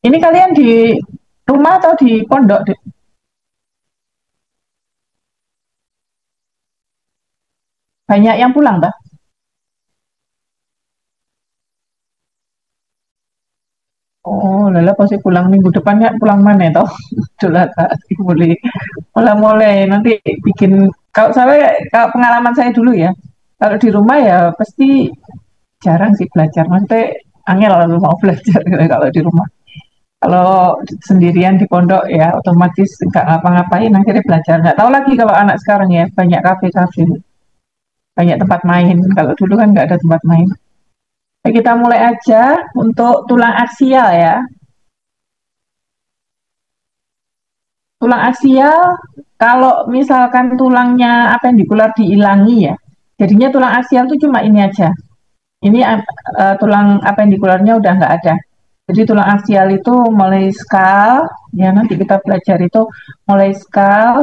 Ini kalian di rumah atau di pondok, Dek? Banyak yang pulang, Mbak? Oh, lala pasti pulang minggu depan ya, pulang mana toh? Itulah boleh mulai-mulai nanti bikin. Kalau saya, kalau pengalaman saya dulu ya, kalau di rumah ya pasti jarang sih belajar. Maksudnya angel kalau mau belajar kalau di rumah. Kalau sendirian di pondok ya otomatis nggak ngapa-ngapain akhirnya belajar. Nggak tahu lagi kalau anak sekarang ya banyak kafe-kafe, banyak tempat main. Kalau dulu kan nggak ada tempat main. Nah, kita mulai aja untuk tulang aksial ya. Tulang aksial, kalau misalkan tulangnya apendikular dihilangi ya, jadinya tulang aksial itu cuma ini aja. Ini tulang apendikularnya udah nggak ada. Jadi tulang aksial itu mulai skal, ya nanti kita belajar itu mulai skal,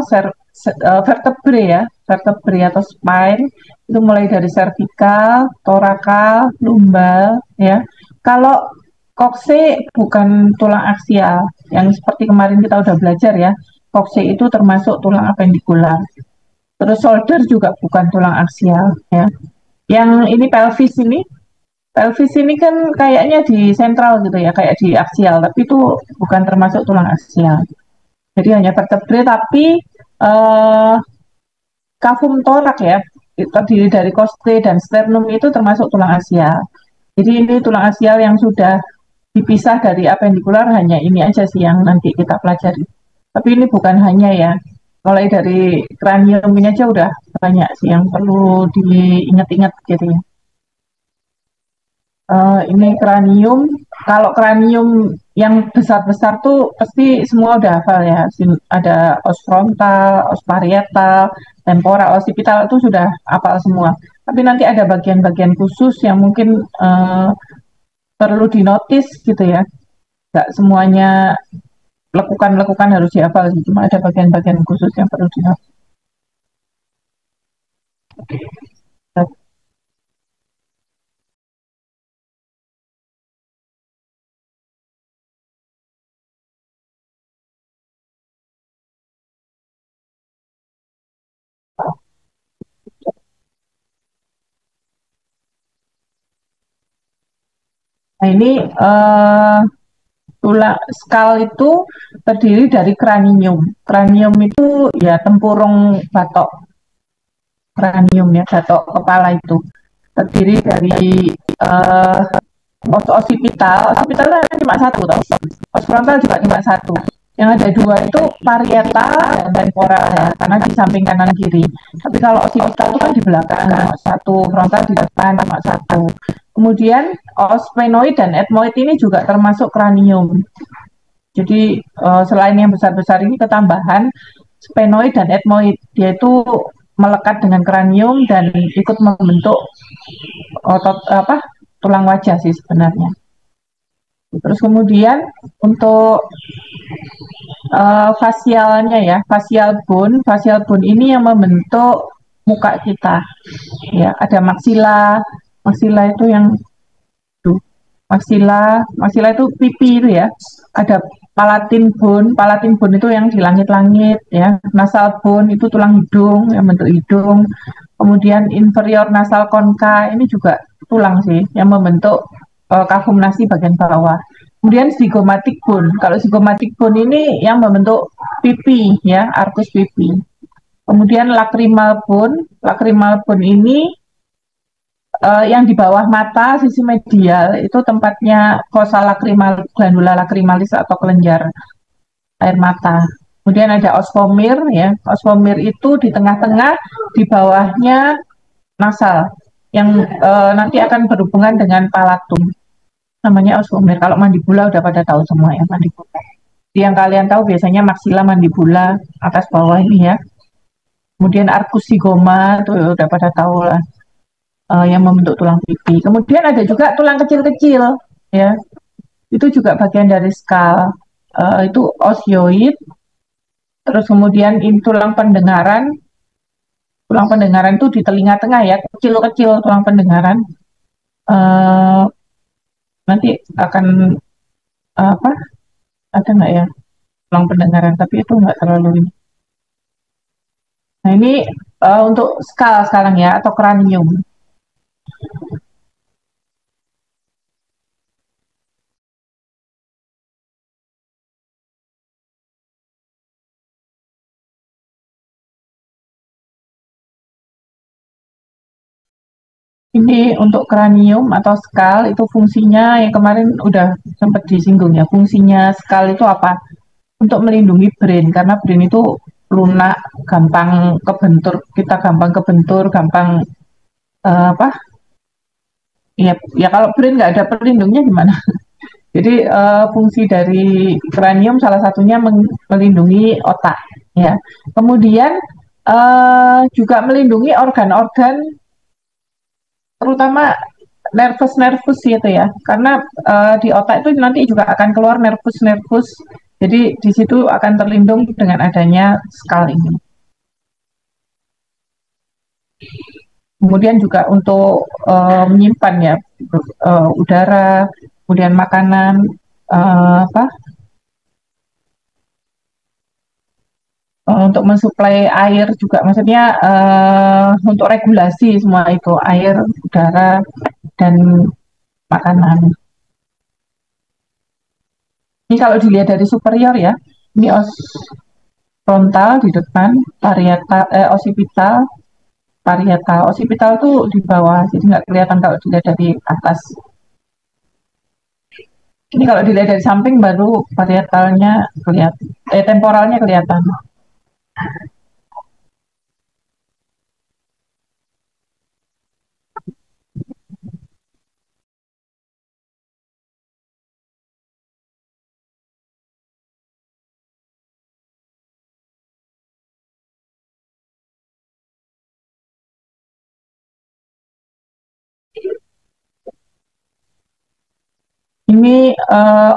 vertebre ya, vertebre atau spine, itu mulai dari cervical, torakal, lumbal, ya. Kalau kokse bukan tulang aksial, yang seperti kemarin kita udah belajar ya, kokse itu termasuk tulang apendikular. Terus shoulder juga bukan tulang aksial, ya. Yang ini pelvis ini kan kayaknya di sentral gitu ya, kayak di aksial, tapi itu bukan termasuk tulang aksial. Jadi hanya vertebre, tapi eh, kafum torak ya, terdiri dari costae dan sternum itu termasuk tulang aksial. Jadi ini tulang aksial yang sudah dipisah dari apendikular hanya ini aja sih yang nanti kita pelajari. Tapi ini bukan hanya ya, mulai dari kranium ini aja udah banyak sih yang perlu diingat-ingat gitu ya. Ini kranium. Kalau kranium yang besar-besar tuh pasti semua udah hafal ya. Ada os frontal, os parietal, temporal, occipital itu sudah hafal semua. Tapi nanti ada bagian-bagian khusus yang mungkin perlu dinotis gitu ya. Nggak semuanya lekukan-lekukan harus dihafal sih. Cuma ada bagian-bagian khusus yang perlu dihafal. Nah ini tulang skal itu terdiri dari kranium. Kranium itu ya tempurung batok kranium ya, batok kepala itu. Terdiri dari uh, os occipital. Occipital kan cuma satu toh. Os frontal juga cuma satu. Yang ada dua itu parietal dan temporal ya, karena di samping kanan kiri. Tapi kalau occipital itu kan di belakang, satu frontal di depan cuma satu. Kemudian sphenoid dan ethmoid ini juga termasuk kranium. Jadi selain yang besar-besar ini ketambahan sphenoid dan ethmoid, dia itu melekat dengan kranium dan ikut membentuk otot apa tulang wajah sih sebenarnya. Terus kemudian untuk fasialnya ya, facial bone ini yang membentuk muka kita. Ya, ada maksila, maksila itu yang maksila, maksila itu pipi itu ya. Ada palatin bone itu yang di langit-langit ya. Nasal bone itu tulang hidung yang bentuk hidung. Kemudian inferior nasal concha ini juga tulang sih yang membentuk kafum nasi bagian bawah. Kemudian zygomatic bone. Kalau zygomatic bone ini yang membentuk pipi ya, arkus pipi. Kemudian lacrimal bone ini yang di bawah mata sisi medial itu tempatnya fossa lacrimal, glandula lacrimalis atau kelenjar air mata. Kemudian ada osfomir ya. Osfomir itu di tengah-tengah, di bawahnya nasal yang nanti akan berhubungan dengan palatum. Namanya osfomir. Kalau mandibula udah pada tahu semua ya mandibula. Yang kalian tahu biasanya maksila mandibula atas bawah ini ya. Kemudian arcus zygoma itu udah pada tahu lah yang membentuk tulang pipi. Kemudian ada juga tulang kecil-kecil ya. Itu juga bagian dari skal. Itu osioid. Terus kemudian tulang pendengaran itu di telinga tengah ya, kecil-kecil tulang pendengaran. Uh, Nanti akan apa? Ada nggak ya tulang pendengaran? Tapi itu nggak terlalu ini. Nah ini untuk skal sekarang ya atau kranium. Ini untuk kranium atau skal itu fungsinya yang kemarin udah sempat disinggung ya. Fungsinya skal itu apa? Untuk melindungi brain karena brain itu lunak, gampang kebentur, kita gampang kebentur, gampang apa? Ya, ya kalau brain nggak ada pelindungnya gimana? Jadi fungsi dari kranium salah satunya melindungi otak, ya. Kemudian juga melindungi organ-organ, terutama nervus-nervus itu ya, karena di otak itu nanti juga akan keluar nervus-nervus. Jadi di situ akan terlindung dengan adanya skal ini. Kemudian juga untuk menyimpan ya udara, kemudian makanan, apa untuk mensuplai air juga, maksudnya untuk regulasi semua itu air, udara, dan makanan. Ini kalau dilihat dari superior ya, ini os frontal di depan, parietal, occipital, parietal. Occipital tuh di bawah, jadi nggak kelihatan kalau dilihat dari atas. Ini kalau dilihat dari samping baru parietalnya kelihatan, temporalnya kelihatan. Ini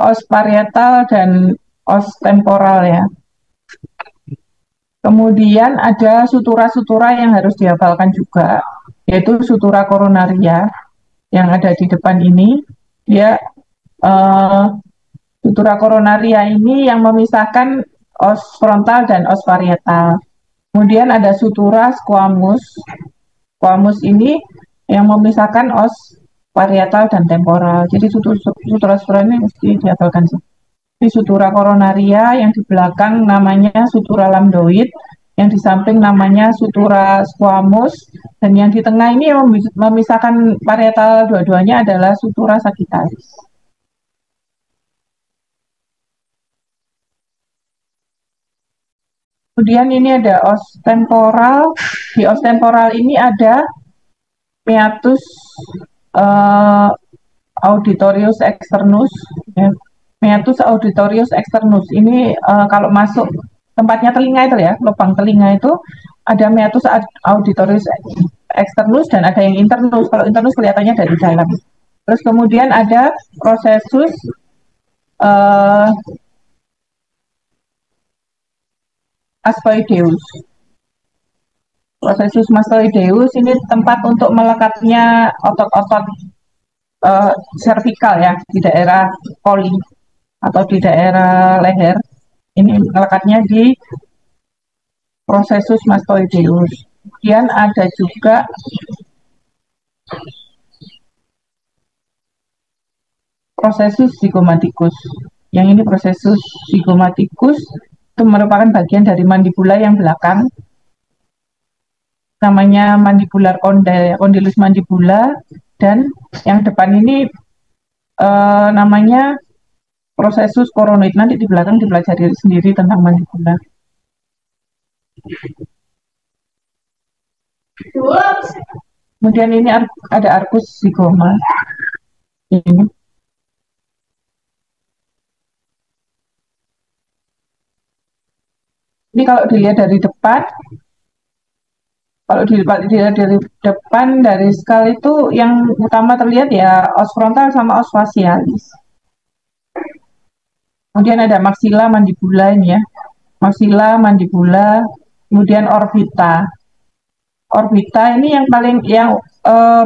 os parietal dan os temporal ya. Kemudian ada sutura-sutura yang harus dihafalkan juga, yaitu sutura koronaria yang ada di depan ini. Dia eh, sutura koronaria ini yang memisahkan os frontal dan os parietal. Kemudian ada sutura squamous. Squamous ini yang memisahkan os parietal dan temporal. Jadi sutura-sutura ini mesti dihafalkan sih. Di sutura koronaria yang di belakang namanya sutura lambdoid, yang di samping namanya sutura squamous, dan yang di tengah ini yang memisahkan parietal dua-duanya adalah sutura sagittaris. Kemudian ini ada os temporal. Di os temporal ini ada meatus uh, auditorius externus, ya. Meatus auditorius externus ini kalau masuk tempatnya telinga itu ya, lubang telinga itu ada meatus auditorius externus dan ada yang internus. Kalau internus kelihatannya dari dalam. Terus kemudian ada prosesus uh, ascoideus. Prosesus mastoideus ini tempat untuk melekatnya otot-otot servikal ya di daerah koli atau di daerah leher. Ini melekatnya di prosesus mastoideus. Kemudian ada juga prosesus zygomaticus. Yang ini prosesus zygomaticus itu merupakan bagian dari mandibula yang belakang. Namanya mandibular condylus mandibula, dan yang depan ini namanya prosesus coronoid. Nanti di belakang dipelajari sendiri tentang mandibula. Kemudian ini ada arcus zygoma. Ini. Ini kalau dilihat dari depan, kalau dilihat dari depan dari skal itu yang utama terlihat ya os frontal sama os facialis. Kemudian ada maxilla mandibula ini ya. Maxilla mandibula, kemudian orbita. Orbita ini yang paling yang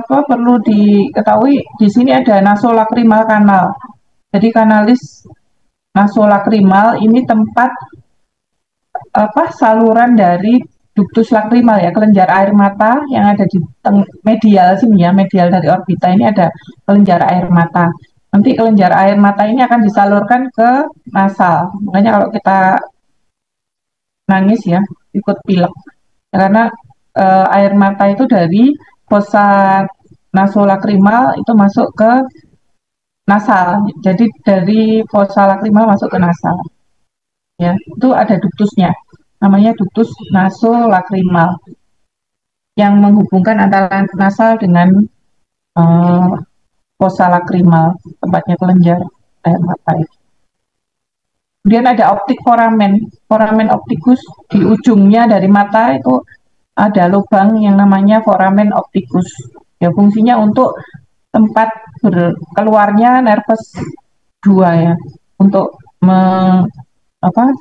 perlu diketahui di sini ada nasolacrimal kanal. Jadi kanalis Nasolakrimal ini tempat saluran dari ductus lacrimal ya, kelenjar air mata yang ada di medial sini ya, medial dari orbita ini ada kelenjar air mata. Nanti kelenjar air mata ini akan disalurkan ke nasal. Makanya kalau kita nangis ya, ikut pilek. Karena air mata itu dari fosa nasolakrimal itu masuk ke nasal. Jadi dari fosa lakrimal masuk ke nasal. Ya, itu ada ductusnya. Namanya ductus nasolakrimal yang menghubungkan antara nasal dengan uh, fosa lakrimal, tempatnya kelenjar air mata itu. Kemudian ada optik foramen, foramen optikus di ujungnya dari mata itu ada lubang yang namanya foramen optikus. Ya, fungsinya untuk tempat keluarnya nervus 2 ya, untuk me, apa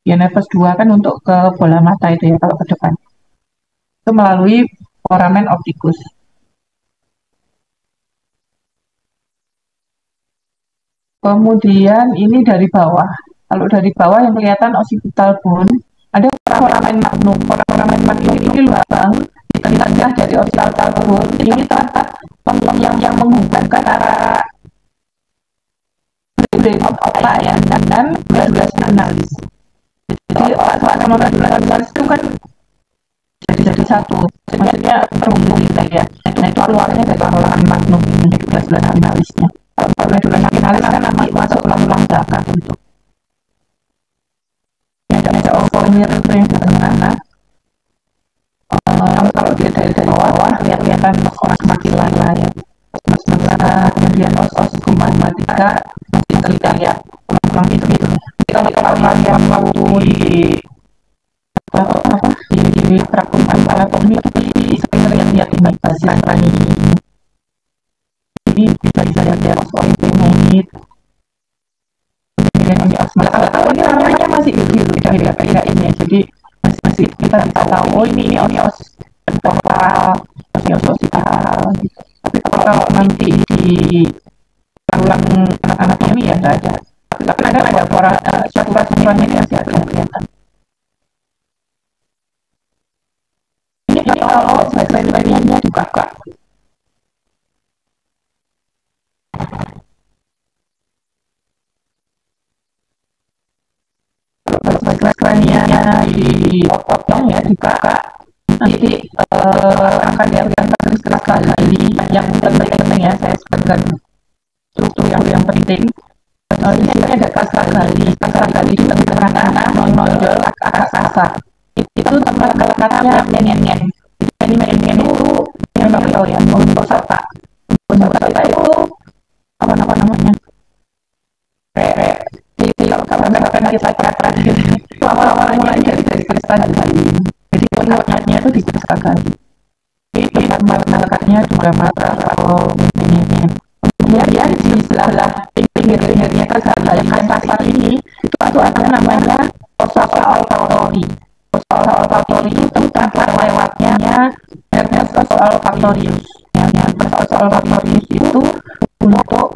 ya nervus 2 kan untuk ke bola mata itu ya kalau ke depan. Itu melalui foramen optikus. Kemudian ini dari bawah. Kalau dari bawah yang kelihatan occipital bone, ada foramen magnum. Foramen magnum ini lubang di tengah dari occipital bone. Ini tempat yang menghubungkan antara brain otak ya dan glandular analis. Jadi otak sama glandular analis itu kan jadi satu. Maksudnya terhubung gitu ya. Nah itu keluarnya dari foramen magnum ini glandular analisnya. Kalau glandular analis kan masuk tulang-tulang belakang gitu. Ada ovomer itu yang di tengah. Kalau dia dari bawah kelihatan orang makila ya. Kemudian os kumatika masih terlihat tulang itu gitu. Kalau kalian waktu di trakum anatomi itu sering lihat ini pasien rani ini bisa lihat osteoid ini asma. Kalau ini namanya masih beda ini ya. Jadi masih kita bisa tahu oh ini onios temporal, onios occipital. Tapi kalau nanti di ulang anak-anak ini ya nggak ada. Tapi ada saturasi ini masih ada yang kelihatan. Ini kalau slide-nya dibuka. Kranianya dipotong ya dibuka nanti akan dilihat keras kali yang penting ya saya sebutkan struktur yang penting di sini ada kasar gali di tengah tanah menonjol ke arah sasa itu tempat melekatnya menyen itu yang nggak tahu ya untuk sata itu apa namanya kalau nggak kita katakan awal-awalnya mulai dari kristal gali. Jadi letaknya itu di kristal gali. Itu tempat melekatnya juga mata atau ini. Kemudian di sebelah pinggir-pinggirnya kristal gali kasar ini itu ada namanya fossa olfactori. Fossa olfactori itu tempat lewatnya nervus olfactorius. Nervus olfactorius itu untuk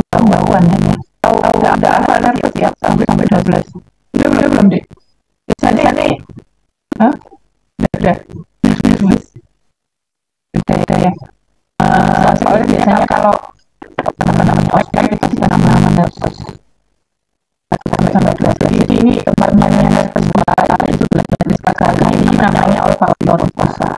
pembauan ya. Tahu ada apa nervus ya sampai 12. Belum deh. Biasanya nih, udah ya. Soalnya biasanya kalau namanya ospek itu kita nama nervus sampai 12. Jadi ini tempatnya nervus itu kali ini namanya olfactory fossa.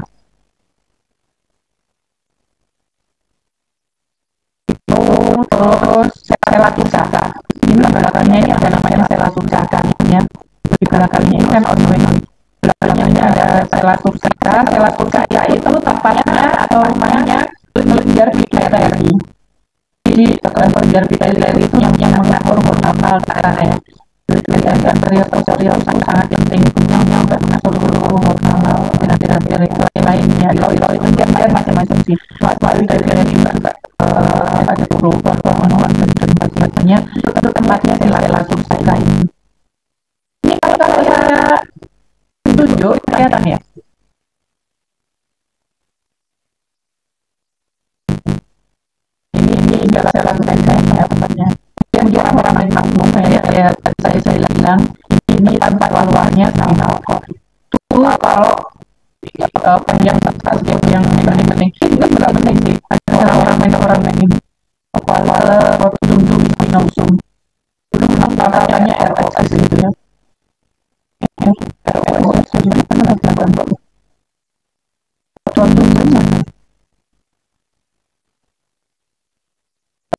Terus sela tursata ini belakangnya ini ada namanya sela tursata ya. Di belakangnya ini kan organoid. Belakangnya ini ada sela tursata. Sela tursata itu tempatnya atau rumahnya kelenjar pituitary. Jadi kelenjar pituitary itu yang mengatur hormonal kita ya. Kelenjar anterior sangat penting yang mengatur hormonal dan lainnya. Kalau kelenjar macam-macam sih. Melalui dari ada perubahan hormonal dan bagiannya itu tempatnya sela tursata ini. Ini kalau saya tunjuk kelihatan ya. Ini adalah sela tursata tempatnya. Kemudian tempat luarnya spinal cord. Itu kalau yang yang penting itu nggak penting sih. Ada orang ini kepala rotundum spinosum. Dulu namanya ROS gitu ya. ROS jadi pernah bilang rotundum.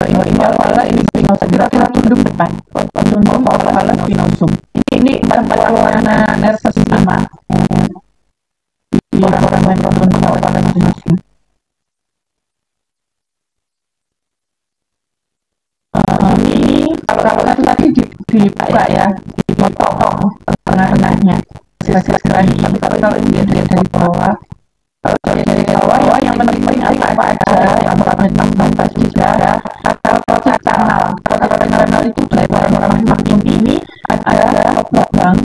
Ini kepala ini spinosum, kira-kira tunduk depan, tunduk kepala spinosum. Ini tempat warna nervous system. Di orang yang tunduk kepala spinosum. Ini kalau tadi dibuka ya, dipotong tengah-tengahnya. Tapi kalau ini dari bawah, dari bawah yang penting apa aja yang bermanfaat juga atau kanal itu dari orang makin ini ada lubang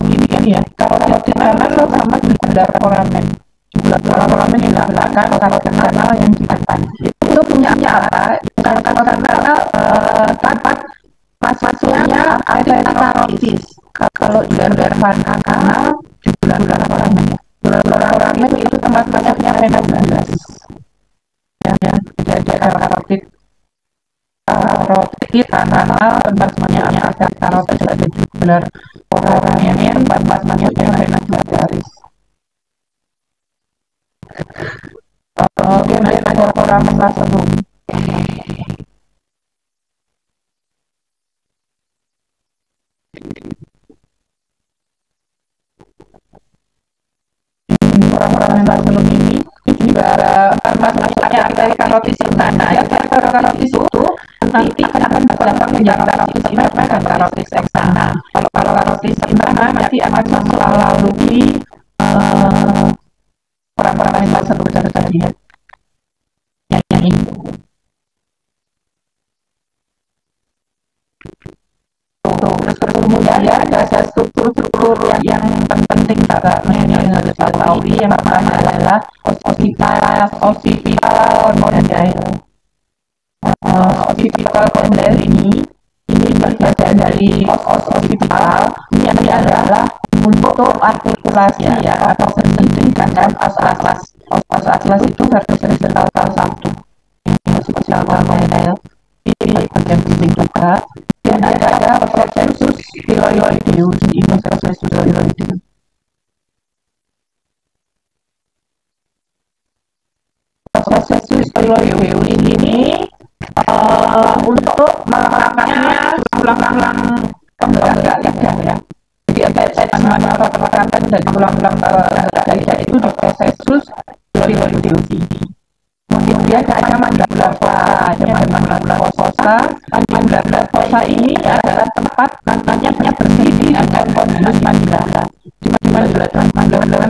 ini ya kalau di kanan sama di sebelah foramen yang belakang kalau kanal yang di depan itu punya apa kalau kanal tempat masuknya ada karotis. Kalau dari kanal bulan foramen itu tempat masuknya vena jelas ya ada karotid kanal tempat masuknya ada karotis ada di bulan foramen tempat masuknya vena jelas. Kemudian ada foramen lacerum. Orang-orang lacerum ini juga masalahnya dari karotis ya karotis itu nanti akan berdampak menjadi karotis interna dan karotis eksternal. Kalau karotis interna nanti akan melalui orang-orang lacerum tadi ya. Yang ini. Terus kemudian ya ada struktur yang penting juga yang harus kita tahu. Yang pertama adalah occipital condyle ini bagian dari occipital ini adalah untuk artikulasi ya atau sendi dan os atlas itu horizontal satu ini occipital condyle ini bagian penting juga. Dan ada processus thyroideus ini processus thyroideus. Processus thyroideus ini untuk melengkapnya tulang-tulang penggerak lidah ya. Jadi ada pergerakan dari tulang-tulang penggerak lidah itu di processus thyroideus ini. Kemudian ada mandibula fossa. Mandibula fossa ini adalah tempat nantinya berdiri dengan kondus mandibula. Di mandibula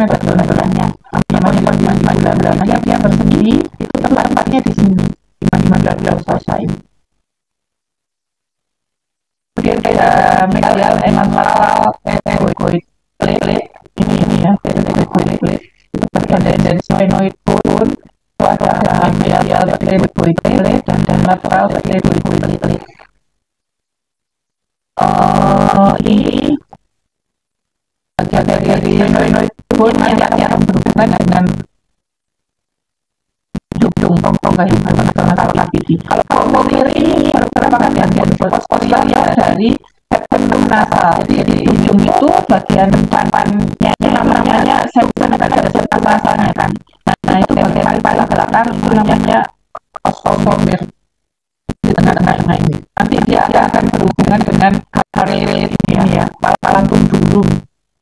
ada tulang-tulangnya. Mandibula dia bersendiri itu tempatnya di sini di mandibula fossa ini. Kemudian ada medial enamel pterygoid plate ini ya pterygoid plate itu bagian dari sphenoid bone. Ada medial pterygoid plate dan lateral pterygoid plate. Ini bagian dari sphenoid bone yang berhubungan dengan ujung rongga hidung antara kaki. Kalau kiri ini merupakan bagian posterior dari septum nasal. Jadi ujung itu bagian depannya namanya septum nasalnya kan. Nah itu bagian paling belakang itu namanya osomir di tengah-tengah ini. Nanti dia akan berhubungan dengan hari ini ya palantum durum.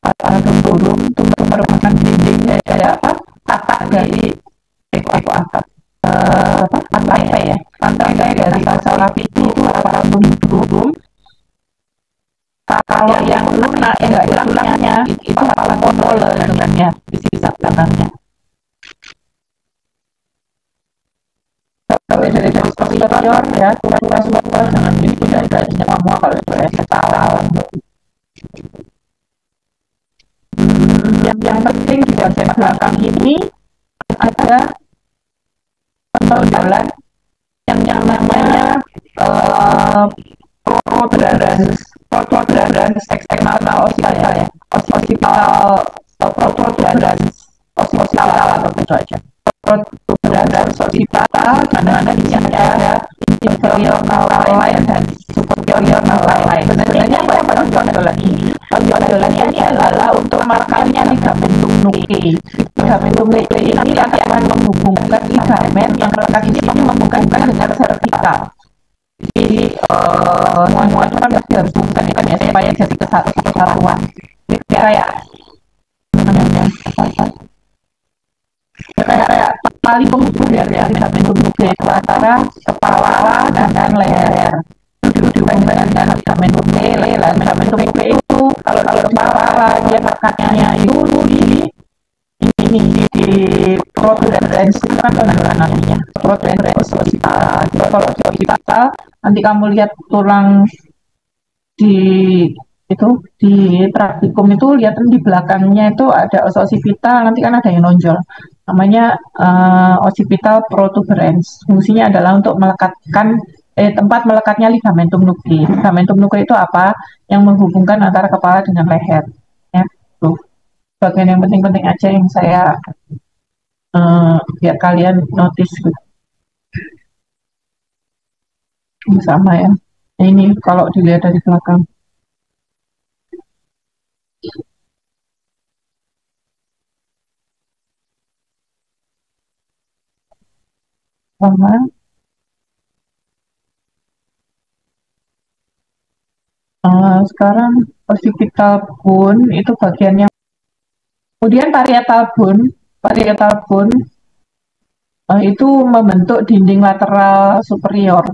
Palantum durum itu merupakan dinding kayak apa? Tapak dari ekor atap. Lantai ya. Lantai dari salah itu palantum durum. Kalau yang lunak yang nggak ada tulangnya itu palantum molar dengannya di sisa belakangnya. Kalau dari posterior ya pura-pura superior dengan ini tidak ada semua kalau itu estetal. Yang penting di bagian belakang ini ada pentonjolan yang namanya uh, protuberans protuberans eksternal ossifera ya, occipital protuberans occipital atau itu aja protuberans occipital, di mana di sini ada inferior nasal line dan superior nasal line. Sebenarnya apa tonjolan ini? Tonjolan ini adalah untuk markernya ligamentum nuclei. Ligamentum nuclei ini nanti akan menghubungkan ligamen yang terletak di sini menghubungkan dengan servikal. Jadi semua itu kan harus dihubungkan ya supaya jadi kesatuan. Ini kayak kayak tali penghubung ya ligamentum nuclei itu antara kepala dan leher. Dibandingkan dengan ligamentum nuclei, ligamentum nuclei itu kalau di kepala dia lekatnya itu di protuberans itu kan nantinya protuberans occipital. Kalau di occipital nanti kamu lihat tulang di itu di trabekum itu lihat di belakangnya itu ada os occipital, nanti kan ada yang nonjol namanya occipital protuberans. Fungsinya adalah untuk melekatkan tempat melekatnya ligamentum nuclei. Ligamentum nuclei itu apa? Yang menghubungkan antara kepala dengan leher. Ya, tuh. Bagian yang penting-penting aja yang saya biar kalian notice gitu. Sama ya. Ini kalau dilihat dari belakang. Sama. Sekarang occipital bone itu bagiannya. Kemudian parietal bone itu membentuk dinding lateral superior.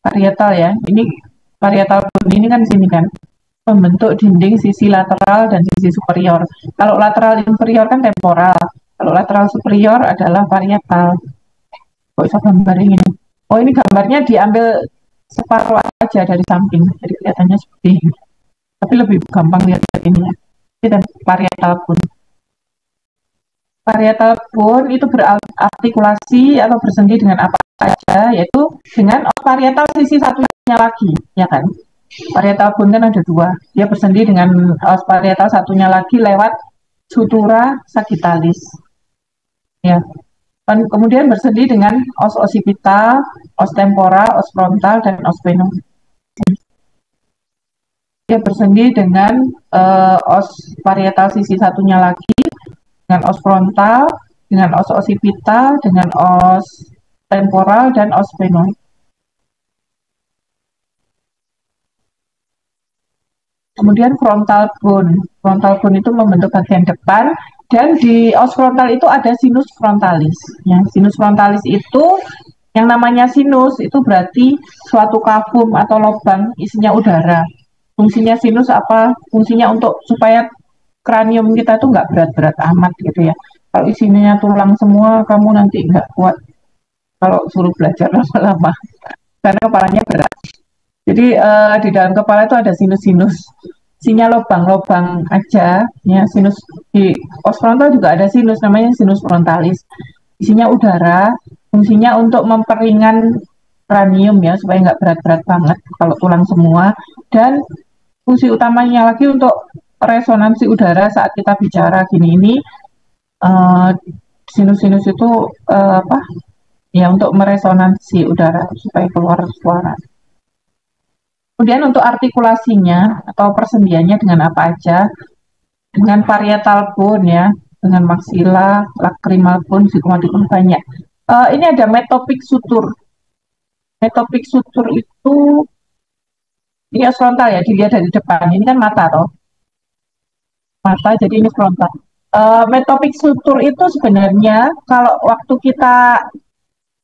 Parietal ya, ini parietal bone ini kan sini kan membentuk dinding sisi lateral dan sisi superior. Kalau lateral inferior kan temporal, kalau lateral superior adalah parietal. Kok bisa gambar ini? Oh, ini gambarnya diambil separuh aja dari samping, jadi kelihatannya seperti ini. Tapi lebih gampang lihat ini ya. Ini dan parietal bone. Parietal bone itu berartikulasi atau bersendi dengan apa saja, yaitu dengan os parietal sisi satunya lagi, ya kan? Parietal bone kan ada dua, dia bersendi dengan os parietal satunya lagi lewat sutura sagittalis. Ya. Dan kemudian bersendi dengan os occipital, os temporal, os frontal, dan os venum. Dia bersendi dengan os parietal sisi satunya lagi, dengan os frontal, dengan os occipital, dengan os temporal, dan os venum. Kemudian frontal bone itu membentuk bagian depan, dan di os frontal itu ada sinus frontalis. Ya, sinus frontalis itu yang namanya sinus itu berarti suatu kavum atau lubang isinya udara. Fungsinya sinus apa? Fungsinya untuk supaya kranium kita tuh nggak berat-berat amat gitu ya. Kalau isinya tulang semua, kamu nanti nggak kuat kalau suruh belajar lama-lama karena kepalanya berat. Jadi di dalam kepala itu ada sinus-sinus, isinya lubang-lubang aja. Ya, sinus di os frontal juga ada sinus, namanya sinus frontalis. Isinya udara, fungsinya untuk memperingan kranium ya supaya nggak berat-berat banget kalau tulang semua. Dan fungsi utamanya lagi untuk resonansi udara saat kita bicara gini ini. Sinus-sinus itu apa? Ya untuk meresonansi udara supaya keluar suara. Kemudian untuk artikulasinya atau persendiannya dengan apa aja? Dengan parietal bone ya, dengan maxilla, lacrimal bone, sigmoidum banyak. Ini ada metopik sutur. Metopik sutur itu ini frontal ya, dilihat dari depan. Ini kan mata toh. Mata, jadi ini frontal. Metopik sutur itu sebenarnya kalau waktu kita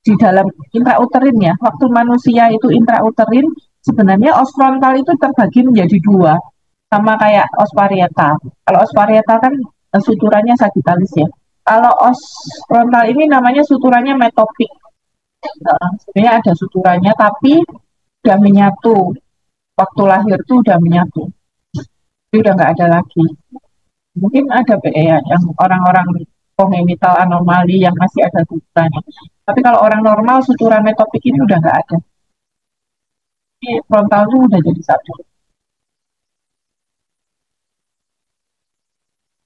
di dalam intrauterin ya, waktu manusia itu intrauterin, sebenarnya os frontal itu terbagi menjadi dua, sama kayak os parietal. Kalau os parietal kan suturannya sagittalis ya. Kalau os frontal ini namanya suturannya metopik. Sebenarnya ada suturannya, tapi udah menyatu. Waktu lahir tuh udah menyatu. Jadi udah nggak ada lagi. Mungkin ada ya, yang orang-orang congenital anomali yang masih ada gulanya. Tapi kalau orang normal suturan metopik ini udah nggak ada. Ini frontal tuh udah jadi satu.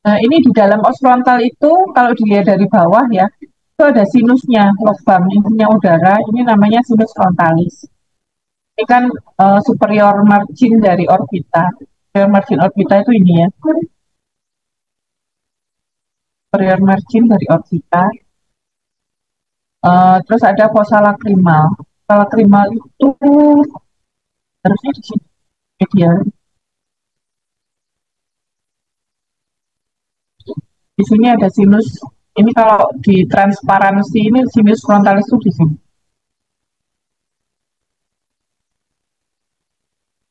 Nah, ini di dalam os frontal itu kalau dilihat dari bawah ya, itu ada sinusnya, lubang intinya udara. Ini namanya sinus frontalis. Ini kan superior margin dari orbita. Superior margin orbita itu ini ya, superior margin dari orbita. Terus ada fossa lacrimal. Fossa lacrimal itu harusnya di sini dia. Di sini ada sinus. Ini kalau di transparansi ini sinus frontalis itu di sini.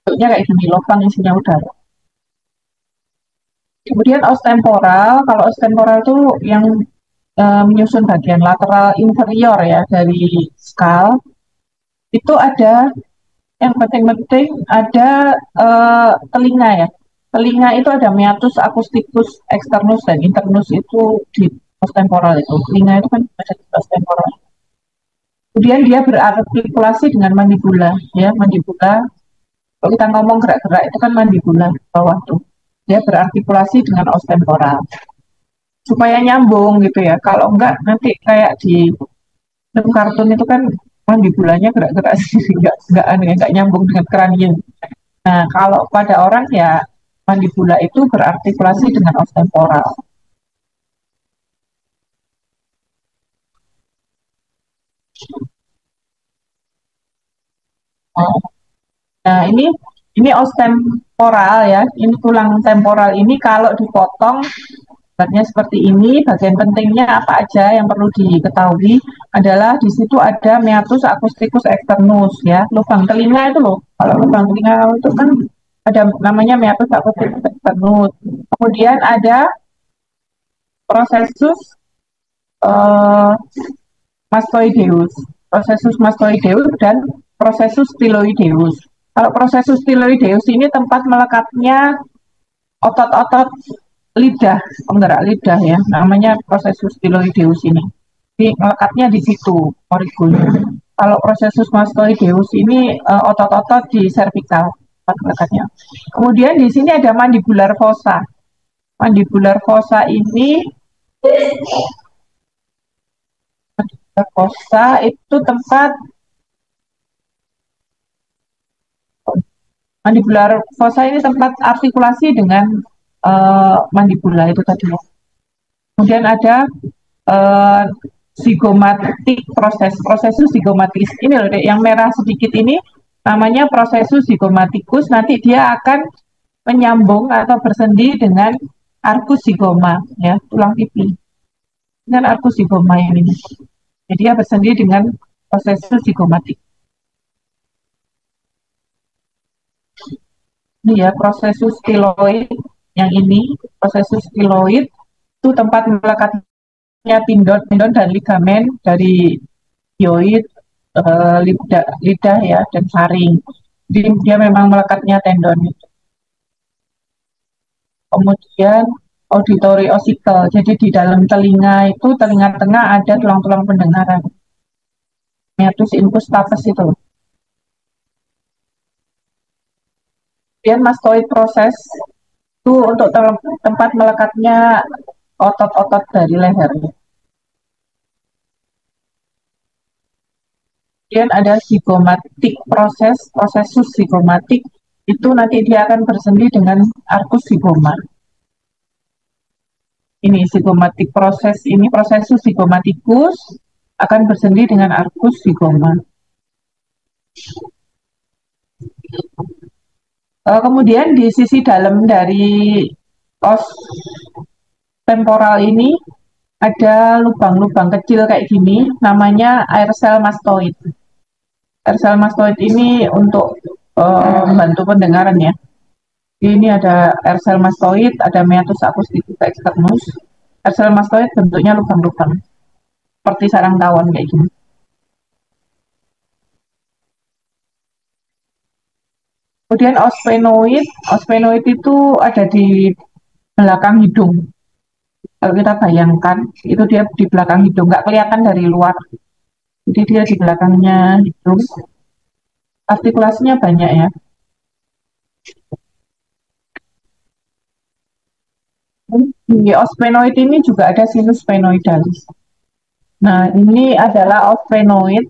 Bentuknya kayak gini, lubang isinya udara. Kemudian os temporal, kalau os temporal itu yang menyusun bagian lateral inferior ya dari skal, itu ada yang penting-penting ada telinga ya. Telinga itu ada meatus, acusticus, externus, dan internus itu di os temporal itu. Telinga itu kan ada di os temporal. Kemudian dia berartikulasi dengan mandibula, ya mandibula. Kalau kita ngomong gerak-gerak itu kan mandibula bawah tuh. Dia berartikulasi dengan os temporal supaya nyambung gitu ya. Kalau enggak nanti kayak di film kartun itu kan mandibulanya gerak-gerak sendiri, enggak aneh, enggak nyambung dengan kranium. Nah, kalau pada orang ya mandibula itu berartikulasi dengan os temporal. Nah, ini os temporal ya. Ini tulang temporal ini kalau dipotong sebenarnya seperti ini. Bagian pentingnya apa aja yang perlu diketahui adalah di situ ada meatus, acusticus, externus ya. Lubang telinga itu loh. Kalau lubang telinga itu kan ada namanya meatus, acusticus, externus. Kemudian ada prosesus eh, mastoideus, prosesus mastoideus dan prosesus styloideus. Kalau prosesus styloideus ini tempat melekatnya otot-otot lidah, penggerak lidah ya, namanya prosesus styloideus ini. Jadi melekatnya di situ origonya. Kalau prosesus mastoideus ini otot-otot di cervical tempat melekatnya. Kemudian di sini ada mandibular fossa. Mandibular fossa ini fossa itu tempat mandibular fossa ini tempat artikulasi dengan mandibula itu tadi. Kemudian ada uh, zigomatik prosesus zigomatis ini loh dek, yang merah sedikit ini namanya prosesus zigomatikus. Nanti dia akan menyambung atau bersendi dengan arcus zigoma ya, tulang pipi dengan arcus zigoma ini. Jadi dia bersendi dengan prosesus zigomatik. Ini ya prosesus styloid yang ini prosesus styloid itu tempat melekatnya tendon dan ligamen dari hyoid, lidah ya dan saring. Jadi dia memang melekatnya tendon. Kemudian auditory ossicle. Jadi di dalam telinga itu telinga tengah ada tulang-tulang pendengaran. Meatus incus stapes itu. Kemudian mastoid proses itu untuk tempat melekatnya otot-otot dari leher. Kemudian ada zigomatik proses, prosesus zigomatik itu nanti dia akan bersendi dengan arcus zigoma. Ini zigomatik proses, ini prosesus zigomatikus akan bersendi dengan arcus zigoma. Kemudian di sisi dalam dari os temporal ini ada lubang-lubang kecil kayak gini, namanya air cell mastoid. Air cell mastoid ini untuk membantu pendengaran ya. Ini ada air cell mastoid, ada meatus acusticus externus. Air cell mastoid bentuknya lubang-lubang, seperti sarang tawon kayak gini. Kemudian osphenoid itu ada di belakang hidung. Kalau kita bayangkan, itu dia di belakang hidung, nggak kelihatan dari luar. Jadi dia di belakangnya hidung, artikulasinya banyak ya. Di osphenoid ini juga ada sinus sphenoidalis. Nah, ini adalah osphenoid,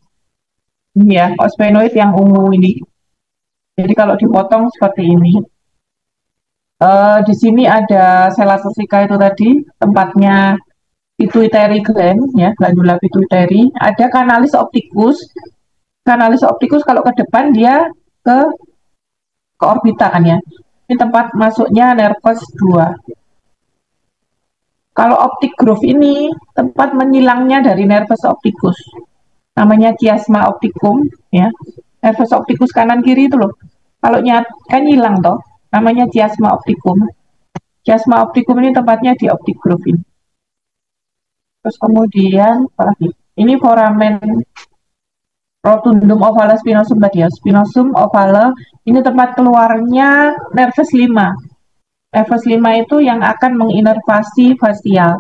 ini ya, osphenoid yang ungu ini. Jadi kalau dipotong seperti ini. Di sini ada selasesika itu tadi, tempatnya pituitary gland, ya, glandula pituitary. Ada kanalis opticus. Kanalis opticus kalau ke depan dia ke ke orbita kan ya. Ini tempat masuknya nervus 2. Kalau optic groove ini tempat menyilangnya dari nervus opticus. Namanya chiasma opticum ya. Nervus opticus kanan kiri itu loh. Kalau nyat kan hilang toh. Namanya chiasma opticum. Chiasma opticum ini tempatnya di optic groove ini. Terus kemudian apa lagi? Ini foramen rotundum ovale spinosum tadi ya. Spinosum ovale ini tempat keluarnya nervus 5. Nervus 5 itu yang akan menginervasi fasial.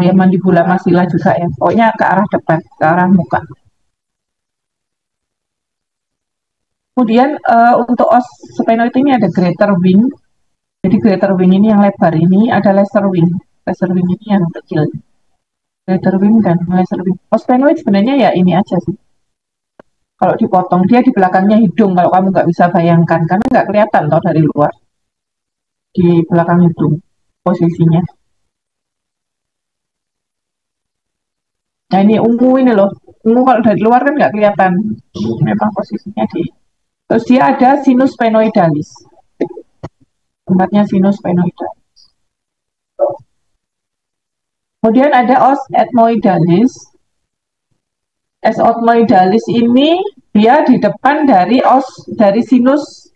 Ya mandibula masila juga ya. Pokoknya ke arah depan, ke arah muka. Kemudian untuk os sphenoid ini ada greater wing. Jadi greater wing ini yang lebar ini ada lesser wing. Lesser wing ini yang kecil. Greater wing dan lesser wing. Os sphenoid sebenarnya ya ini aja sih. Kalau dipotong dia di belakangnya hidung. Kalau kamu nggak bisa bayangkan karena nggak kelihatan toh dari luar di belakang hidung posisinya. Nah ini ungu ini loh. Ungu kalau dari luar kan nggak kelihatan. Memang posisinya di. Terus dia ada sinus sphenoidalis. Tempatnya sinus sphenoidalis. Kemudian ada os ethmoidalis. S ethmoidalis ini dia di depan dari sinus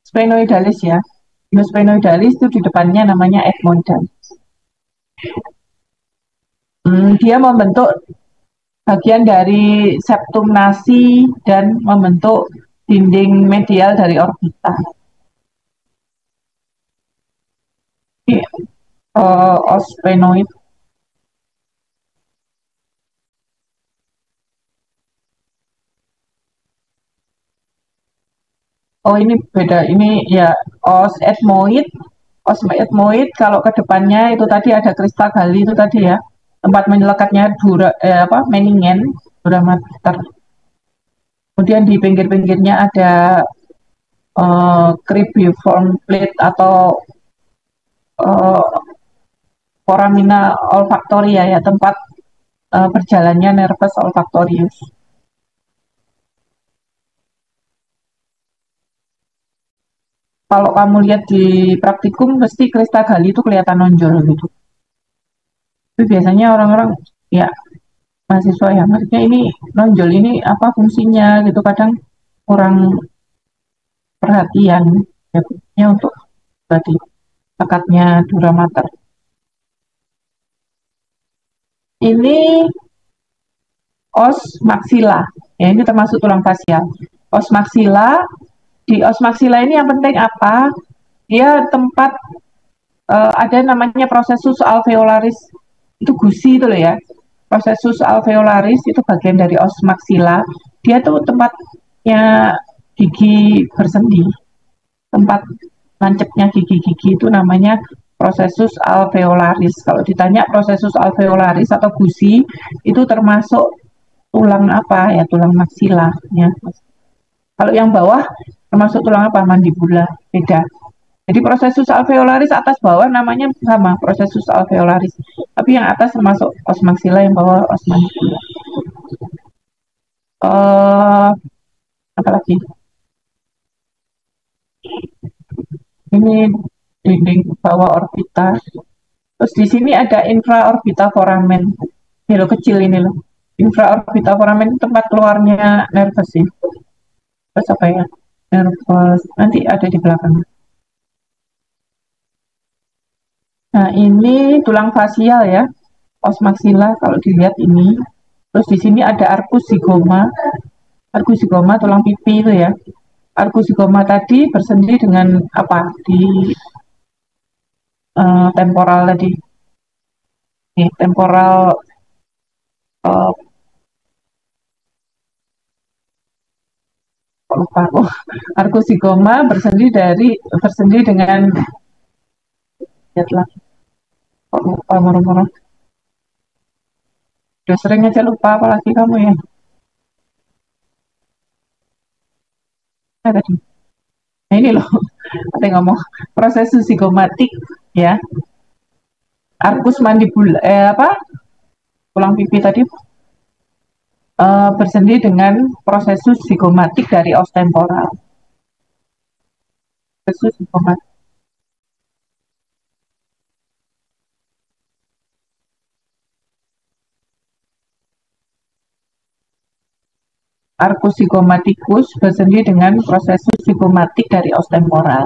sphenoidalis ya. Sinus sphenoidalis itu di depannya namanya ethmoidalis. Dia membentuk bagian dari septum nasi dan membentuk dinding medial dari orbita. Ini os sphenoid. Oh ini beda, ini ya os ethmoid. Os ethmoid kalau ke depannya itu tadi ada kristal gali itu tadi ya. Tempat menyelekatnya meningen, duramater. Kemudian di pinggir-pinggirnya ada cribriform plate atau uh, foramina olfaktoria ya, tempat berjalannya nervus olfaktorius. Kalau kamu lihat di praktikum, pasti kristal gali itu kelihatan nonjol gitu. Tapi biasanya orang-orang ya mahasiswa ya, maksudnya ini nonjol ini apa fungsinya gitu, kadang kurang perhatian ya untuk tadi akadnya dura mater. Ini os maxilla, ya ini termasuk tulang fasial. Os maxilla, di os maxilla ini yang penting apa? Dia tempat ada namanya prosesus alveolaris, itu gusi itu loh ya. Prosesus alveolaris itu bagian dari os maxilla. Dia tuh tempatnya gigi bersendi, tempat nancapnya gigi-gigi itu namanya prosesus alveolaris. Kalau ditanya prosesus alveolaris atau gusi itu termasuk tulang apa ya, tulang maksila ya. Kalau yang bawah termasuk tulang apa, mandibula, beda. Jadi prosesus alveolaris atas bawah namanya sama, prosesus alveolaris. Tapi yang atas termasuk os maksila, yang bawah os mandibula. Apa lagi? Ini dinding bawah orbita. Terus di sini ada infraorbita foramen. Ini loh kecil ini loh. Infraorbita foramen tempat keluarnya nervus sih. Terus apa ya? Nervus. Nanti ada di belakang. Nah, ini tulang fasial ya. Os maxilla kalau dilihat ini. Terus di sini ada arcus zygoma. Arcus zygoma tulang pipi itu ya. Arcus zygoma tadi bersendi dengan apa? Di temporal tadi. Nih, temporal uh, lupa aku. Arkusigoma bersendi dengan lihatlah kok lupa moro-moro. Udah sering aja lupa apalagi kamu ya. Nah, tadi. Nah, ini loh, ada yang ngomong proses zigomatik ya. Arkus mandibula apa? Tulang pipi tadi bersendi dengan prosesus zigomatik dari os temporal. Prosesus zigomatik. Arcus zygomatikus bersendi dengan prosesus zigomatik dari os temporal.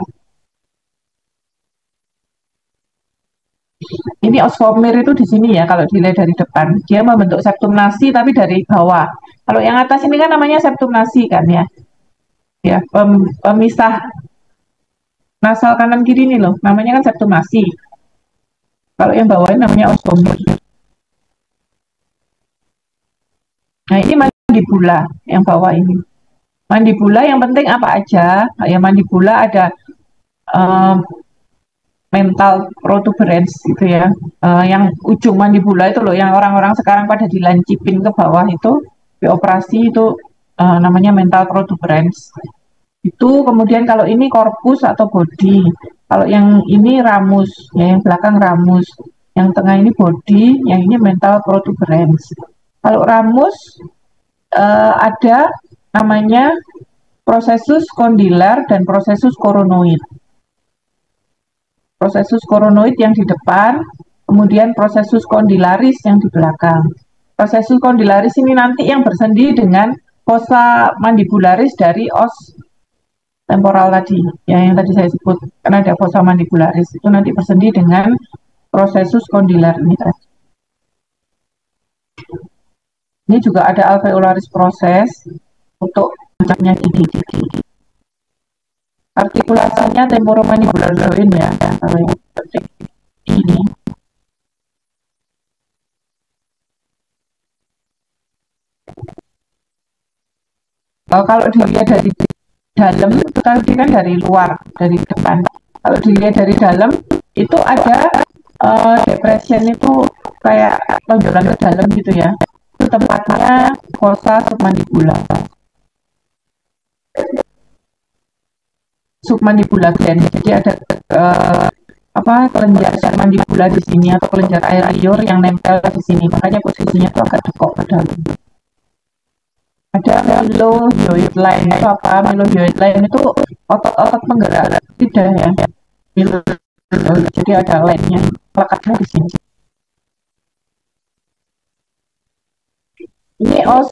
Ini os komir itu di sini ya, kalau dilihat dari depan. Dia membentuk septum nasi tapi dari bawah. Kalau yang atas ini kan namanya septum nasi kan ya. Ya, pemisah nasal kanan kiri ini loh, namanya kan septum nasi. Kalau yang bawah ini namanya os komir. Nah, ini mandibula yang bawah ini. Mandibula yang penting apa aja? Ya, mandibula ada um, mental protuberance gitu ya. Yang ujung mandibula itu loh, yang orang-orang sekarang pada dilancipin ke bawah itu, dioperasi itu namanya mental protuberance. Itu kemudian kalau ini korpus atau body. Kalau yang ini ramus, ya, yang belakang ramus. Yang tengah ini body, yang ini mental protuberance. Kalau ramus ada namanya prosesus kondilar dan prosesus koronoid. Prosesus koronoid yang di depan, kemudian prosesus kondilaris yang di belakang. Prosesus kondilaris ini nanti yang bersendi dengan fossa mandibularis dari os temporal tadi, ya, yang tadi saya sebut, karena ada fossa mandibularis, itu nanti bersendi dengan prosesus kondilar ini tadi. Ini juga ada alveolaris proses untuk mencapnya gigi. Artikulasinya temporomandibular joint ya, kalau yang ini. Kalau dilihat dari dalam itu tadi kan dari luar, dari depan. Kalau dilihat dari dalam itu ada depression itu kayak tonjolan ke dalam gitu ya. Itu tempatnya fossa submandibula. Submandibula gland. Jadi ada kelenjar mandibula di sini atau kelenjar air liur yang nempel di sini. Makanya posisinya tuh agak dekok ke dalam. Ada melohyoid line. Itu apa? Melohyoid line itu otot-otot penggerak lidah ya. Jadi ada line-nya, lekatnya di sini. Ini os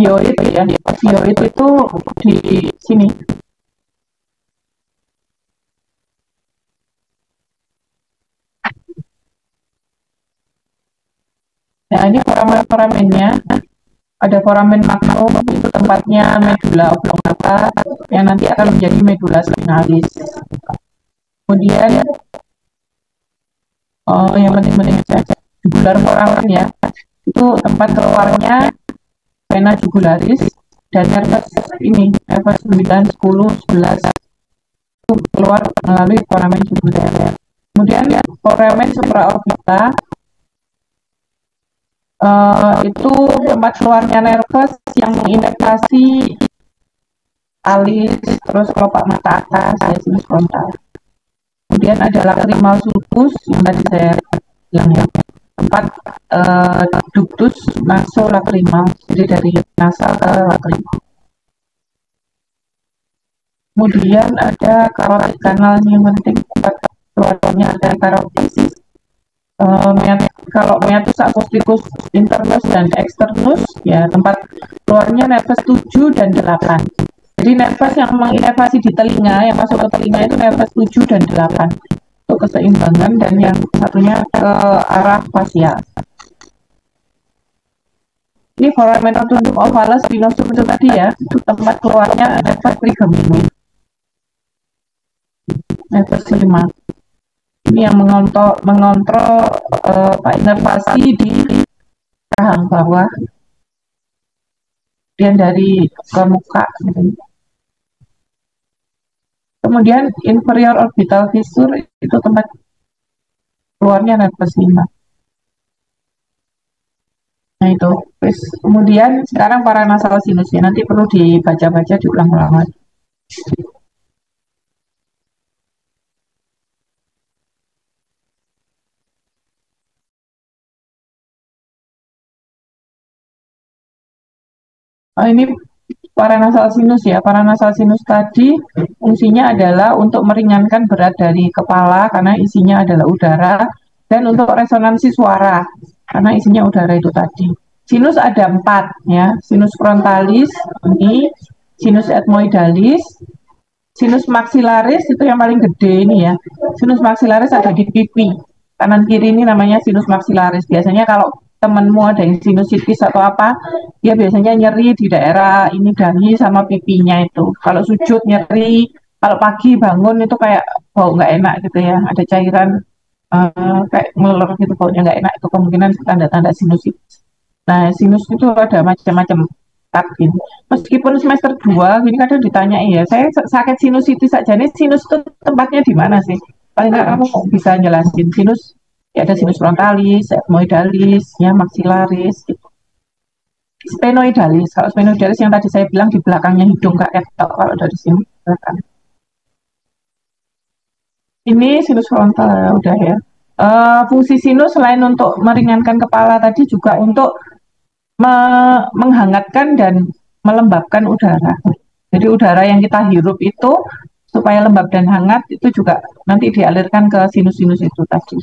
hyoid ya. Os hyoid itu di sini. Nah, ini foramen-foramennya. Ada foramen magnum, itu tempatnya medula oblongata yang nanti akan menjadi medula spinalis. Kemudian yang penting-penting saja jugular foramen ya, itu tempat keluarnya vena jugularis dan nervus ini, nervus 9, 10, 11 itu keluar melalui foramen jugular. Kemudian foramen supraorbita itu tempat keluarnya nervus yang menginervasi alis, terus kelopak mata atas, sinus frontal. Kemudian ada lacrimal sulcus yang tadi saya bilang ya, tempat ductus nasolacrimal, jadi dari nasal ke lacrimal. Kemudian ada carotid kanal yang penting, tempat keluarnya ada carotisis. Kalau meatus acousticus internus dan externus ya tempat keluarnya nervus 7 dan 8. Jadi nervus yang menginervasi di telinga, yang masuk ke telinga itu nervus 7 dan 8 untuk keseimbangan, dan yang satunya ke arah fasial. Ini foramen rotundum ovalis spinosum itu tadi ya, itu tempat keluarnya nervus trigeminus. Nervus 5. Ini yang mengontrol inervasi di rahang bawah, kemudian dari ke muka. Gitu. Kemudian inferior orbital fissure itu tempat keluarnya nervus 5. Nah itu. Terus kemudian sekarang paranasal sinusnya nanti perlu dibaca-baca diulang-ulang lagi. Oh, ini paranasal sinus ya. Paranasal sinus tadi fungsinya adalah untuk meringankan berat dari kepala karena isinya adalah udara dan untuk resonansi suara karena isinya udara itu tadi. Sinus ada 4 ya. Sinus frontalis ini, sinus ethmoidalis, sinus maxillaris itu yang paling gede ini ya. Sinus maxillaris ada di pipi. Kanan kiri ini namanya sinus maxillaris. Biasanya kalau temenmu ada yang sinusitis atau apa, dia biasanya nyeri di daerah ini dahi sama pipinya itu. Kalau sujud nyeri, kalau pagi bangun itu kayak bau nggak enak gitu ya. Ada cairan kayak ngeler gitu baunya nggak enak itu kemungkinan tanda-tanda sinusitis. Nah, sinus itu ada macam-macam tabin. Meskipun semester 2 ini kadang ditanya ya, saya sakit sinusitis saja nih, sinus itu tempatnya di mana sih? Paling nggak kamu bisa jelasin sinus, ya ada sinus frontalis, ethmoidalis, ya maxillaris, gitu. Sphenoidalis, kalau sphenoidalis yang tadi saya bilang di belakangnya hidung Kak ketok kalau dari sini belakang. Ini sinus frontal udah ya. Fungsi sinus selain untuk meringankan kepala tadi juga untuk menghangatkan dan melembabkan udara. Jadi udara yang kita hirup itu supaya lembab dan hangat itu juga nanti dialirkan ke sinus-sinus itu tadi.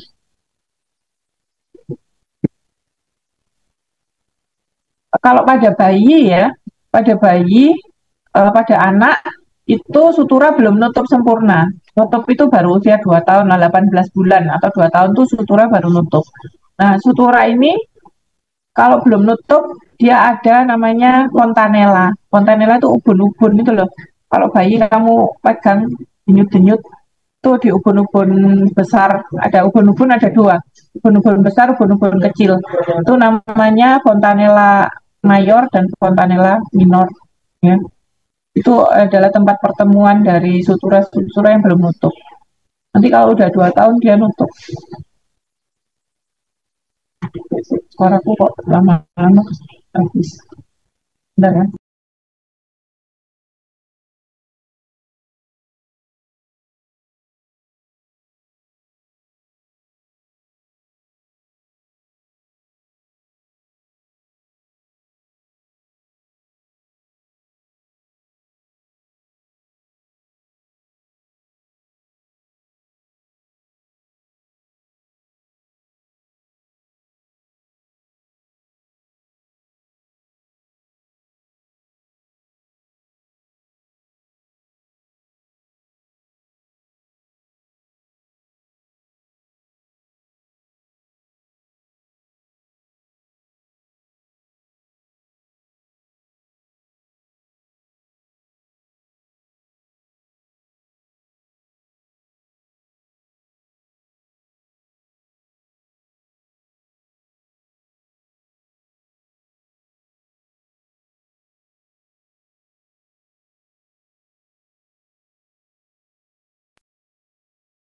Kalau pada bayi ya, pada anak itu sutura belum nutup sempurna. Nutup itu baru usia 2 tahun, 18 bulan atau 2 tahun tuh sutura baru nutup. Nah, sutura ini kalau belum nutup, dia ada namanya fontanella. Fontanella itu ubun-ubun itu loh. Kalau bayi kamu pegang denyut-denyut, tuh di ubun-ubun besar, ada ubun-ubun ada dua. Ubun-ubun besar, ubun-ubun kecil. Itu namanya fontanella mayor dan fontanella minor. Ya. Itu adalah tempat pertemuan dari sutura-sutura yang belum nutup. Nanti kalau udah 2 tahun dia nutup. Suaraku kok lama-lama habis. Bentar ya.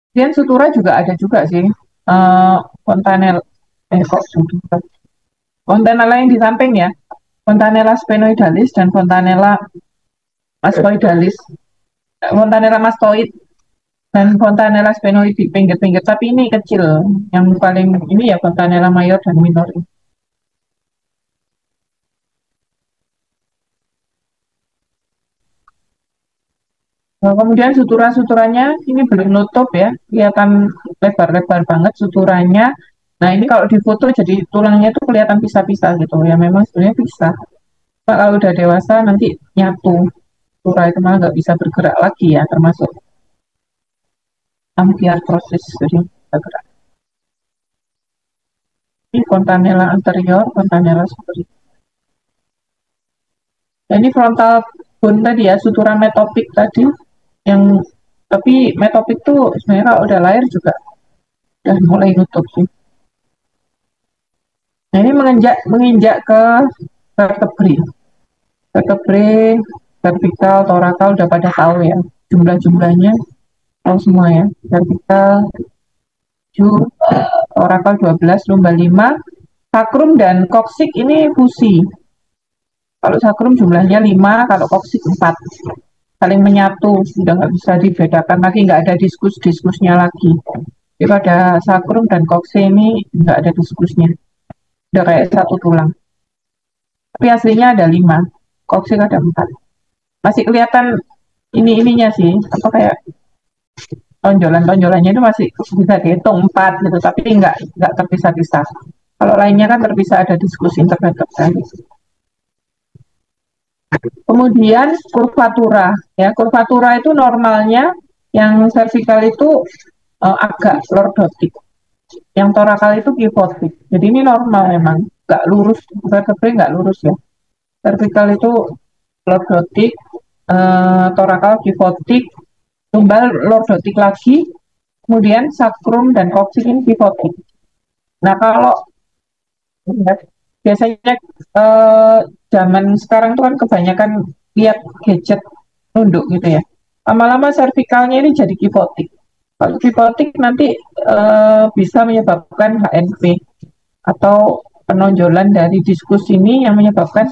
Kemudian sutura juga ada juga sih. Eh fontanel, kok sutura. Fontanella yang di samping ya. Fontanella sphenoidalis dan Fontanella mastoidalis. Fontanella mastoid dan Fontanella sphenoid di pinggir-pinggir. Tapi ini kecil. Yang paling ini ya Fontanella mayor dan minor. Nah, kemudian sutura-suturanya ini belum nutup ya, kelihatan lebar-lebar banget suturanya. Nah ini kalau di foto jadi tulangnya itu kelihatan pisah-pisah gitu ya, memang sebenarnya pisah. Pak, kalau udah dewasa nanti nyatu, sutura itu malah nggak bisa bergerak lagi ya, termasuk amfiartrosis, jadi nggak gerak. Ini fontanella anterior, fontanella superior. Nah, ini frontal bone tadi ya, sutura metopik tadi, yang tapi metopik tuh sebenarnya kalau udah lahir juga dan mulai nutup sih. Nah, ini menginjak ke vertebrae. Vertebrae, vertikal, torakal udah pada tahu ya. Jumlah-jumlahnya tahu semua ya. Vertikal 7, torakal 12, lumbar 5. Sakrum dan koksik ini fusi. Kalau sakrum jumlahnya 5, kalau koksik 4. Saling menyatu, sudah nggak bisa dibedakan lagi, nggak ada diskusnya lagi. Jadi pada sakrum dan koksik ini nggak ada diskusnya. Udah kayak satu tulang. Tapi aslinya ada 5, koksik ada 4. Masih kelihatan ininya sih, apa kayak tonjolan-tonjolannya itu masih bisa dihitung 4 gitu, tapi nggak terpisah-pisah. Kalau lainnya kan terpisah, ada diskusi intervertebral. Kemudian kurvatura, ya kurvatura itu normalnya yang vertikal itu agak lordotik, yang torakal itu kifotik. Jadi ini normal memang, nggak lurus, vertebrae nggak lurus ya. Vertikal itu lordotik, torakal kifotik, lumbar lordotik lagi, kemudian sakrum dan koksik ini kifotik. Nah kalau ya, biasanya eh, zaman sekarang tuh kan kebanyakan lihat gadget nunduk gitu ya. Lama-lama servikalnya ini jadi kifotik. Kalau kifotik nanti bisa menyebabkan HNP atau penonjolan dari diskus ini yang menyebabkan